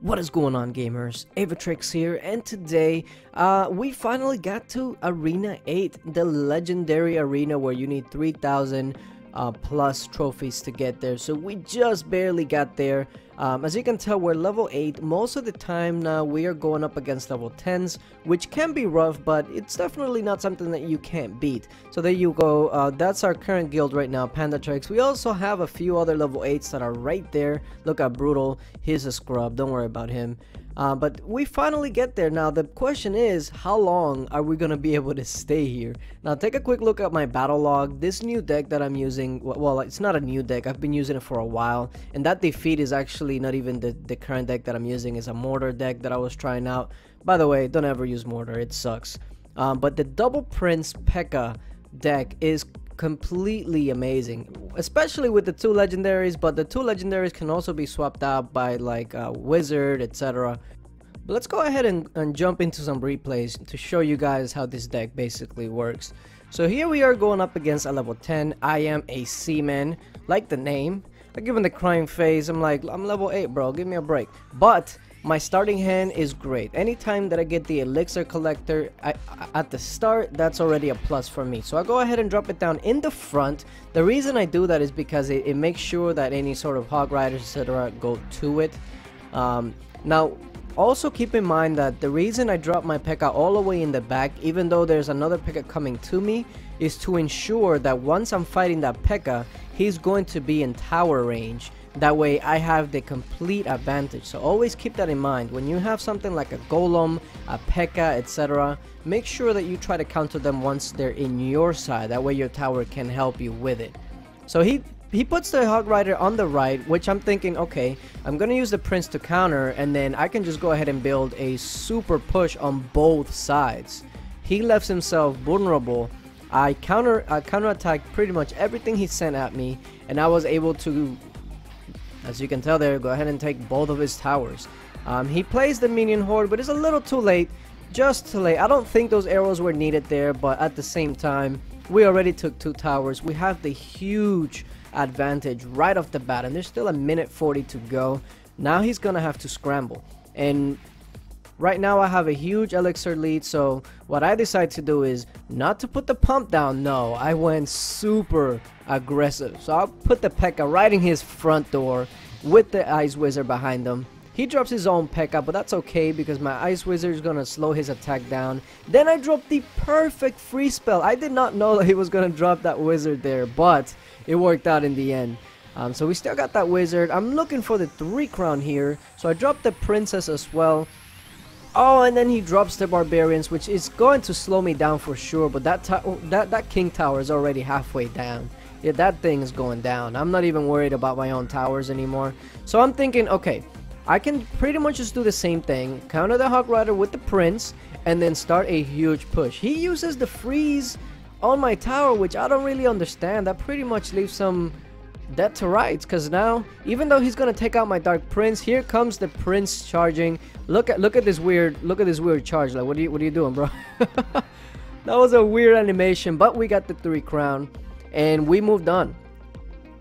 What is going on, gamers? Aevatrex here, and today we finally got to Arena 8, the legendary arena where you need 3,000 plus trophies to get there. So we just barely got there. As you can tell, we're level 8. Most of the time now we are going up against level 10s, which can be rough, but it's definitely not something that you can't beat. So there you go. That's our current guild right now, Aevatrex. We also have a few other level 8s that are right there. Look at Brutal. He's a scrub. Don't worry about him. But we finally get there. Now the question is, how long are we gonna be able to stay here? Now take a quick look at my battle log. This new deck that I'm using, well, it's not a new deck, I've been using it for a while, and that defeat is actually not even the current deck that I'm using. Is a mortar deck that I was trying out. By the way, don't ever use mortar, it sucks. But the double prince P.E.K.K.A deck is completely amazing, especially with the two legendaries, but the two legendaries can also be swapped out by like wizard, etc. But let's go ahead and jump into some replays to show you guys how this deck basically works. So here we are going up against a level 10. I am a seaman, like the name. I give him the crying face. I'm like, I'm level 8, bro, give me a break. But my starting hand is great. Anytime that I get the elixir collector at the start, that's already a plus for me. So I go ahead and drop it down in the front. The reason I do that is because it makes sure that any sort of hog riders, etc. go to it. Now also keep in mind that the reason I drop my P.E.K.K.A all the way in the back, even though there's another P.E.K.K.A coming to me, is to ensure that once I'm fighting that P.E.K.K.A, he's going to be in tower range. That way I have the complete advantage. So always keep that in mind. When you have something like a golem, a P.E.K.K.A, etc., make sure that you try to counter them once they're in your side. That way your tower can help you with it. So he puts the hog rider on the right, which I'm thinking, okay, I'm gonna use the prince to counter, and then I can just go ahead and build a super push on both sides. He left himself vulnerable. I counterattacked pretty much everything he sent at me, and I was able to, as you can tell there, go ahead and take both of his towers. He plays the minion horde, but it's a little too late. Just too late. I don't think those arrows were needed there, but at the same time, we already took 2 towers. We have the huge advantage right off the bat, and there's still a minute 40 to go. Now he's gonna have to scramble, and right now I have a huge elixir lead. So what I decided to do is not to put the pump down. No, I went super aggressive. So I'll put the P.E.K.K.A right in his front door with the ice wizard behind him. He drops his own P.E.K.K.A, but that's okay because my ice wizard is gonna slow his attack down. Then I dropped the perfect free spell. I did not know that he was gonna drop that wizard there, but it worked out in the end. So we still got that wizard. I'm looking for the 3 crown here, so I dropped the princess as well. Oh, and then he drops the barbarians, which is going to slow me down for sure, but that king tower is already halfway down. Yeah, that thing is going down. I'm not even worried about my own towers anymore. So I'm thinking, okay, I can pretty much just do the same thing, counter the hog rider with the prince, and then start a huge push. He uses the freeze on my tower, which I don't really understand. That pretty much leaves some dead to rights, because now, even though he's gonna take out my dark prince, here comes the prince charging. Look at this weird charge. Like, what are you doing, bro? That was a weird animation, but we got the 3 crown and we moved on.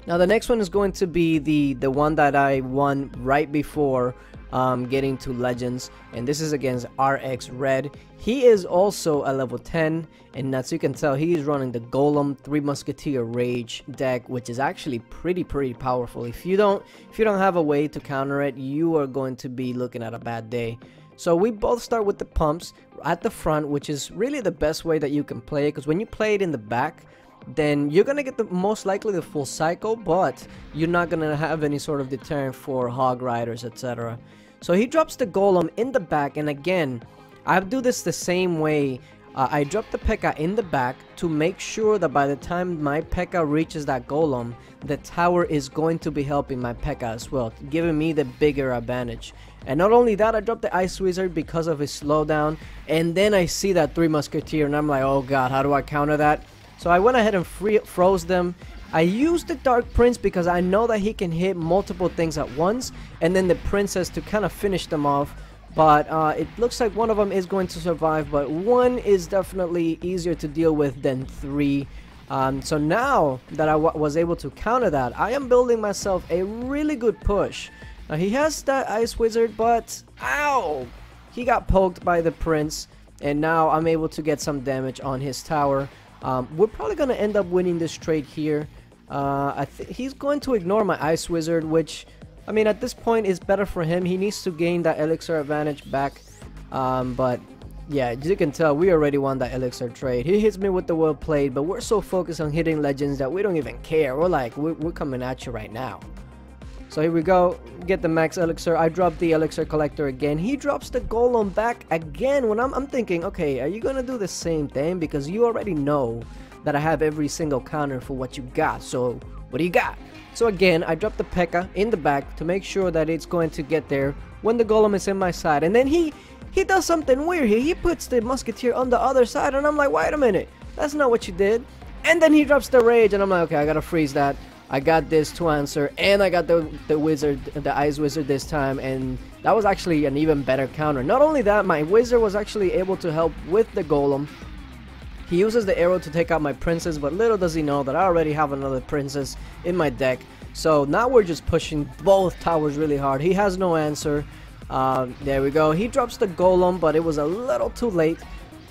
Now the next one is going to be the one that I won right before getting to legends, and this is against RX Red. He is also a level 10, and as you can tell, he is running the golem 3 musketeer rage deck, which is actually pretty powerful. If you don't have a way to counter it, you are going to be looking at a bad day. So we both start with the pumps at the front, which is really the best way that you can play it, because when you play it in the back, then you're gonna get the most likely the full cycle, but you're not gonna have any sort of deterrent for hog riders, etc. So he drops the golem in the back, and again, I do this the same way. I drop the P.E.K.K.A in the back to make sure that by the time my P.E.K.K.A reaches that golem, the tower is going to be helping my P.E.K.K.A as well, giving me the bigger advantage. And not only that, I dropped the ice wizard because of his slowdown, and then I see that 3 musketeer, and I'm like, oh god, how do I counter that? So I went ahead and froze them. I used the dark prince because I know that he can hit multiple things at once, and then the princess to kind of finish them off. But it looks like one of them is going to survive, but one is definitely easier to deal with than 3. So now that I was able to counter that, I am building myself a really good push. He has that Ice Wizard, but ow! He got poked by the Prince, and now I'm able to get some damage on his tower. We're probably gonna end up winning this trade here. He's going to ignore my Ice Wizard, which, I mean, at this point is better for him. He needs to gain that elixir advantage back. But yeah, as you can tell, we already won that elixir trade. He hits me with the well played, but we're so focused on hitting legends that we don't even care. We're like, we're coming at you right now. So here we go, get the max elixir. I drop the elixir collector again. He drops the golem back again. When I'm thinking, okay, are you gonna do the same thing? Because you already know that I have every single counter for what you got. So what do you got? So again, I drop the P.E.K.K.A. in the back to make sure that it's going to get there when the golem is in my side. And then he does something weird here. He puts the musketeer on the other side, and I'm like, wait a minute, that's not what you did. And then he drops the rage, and I'm like, okay, I gotta freeze that. I got this to answer, and I got the wizard, the Ice Wizard this time, and that was actually an even better counter. Not only that, my wizard was actually able to help with the golem. He uses the arrow to take out my princess, but little does he know that I already have another princess in my deck. So now we're just pushing both towers really hard. He has no answer. There we go. He drops the golem, but it was a little too late.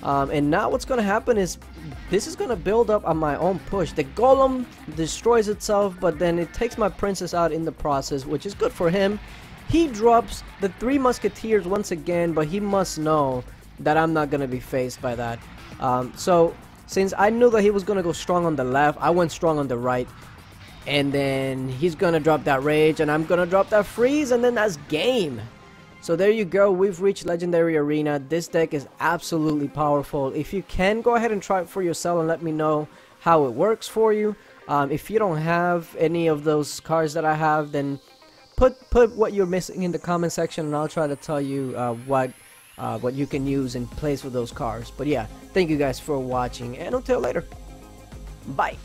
And now what's going to happen is this is going to build up on my own push. The golem destroys itself, but then it takes my princess out in the process, which is good for him. He drops the 3 musketeers once again, but he must know that I'm not going to be faced by that. So since I knew that he was going to go strong on the left, I went strong on the right. And then he's going to drop that rage, and I'm going to drop that freeze, and then that's game. So there you go, we've reached Legendary Arena. This deck is absolutely powerful. If you can, go ahead and try it for yourself and let me know how it works for you. If you don't have any of those cards that I have, then put what you're missing in the comment section, and I'll try to tell you what you can use in place with those cards. But yeah, thank you guys for watching, and until later, bye.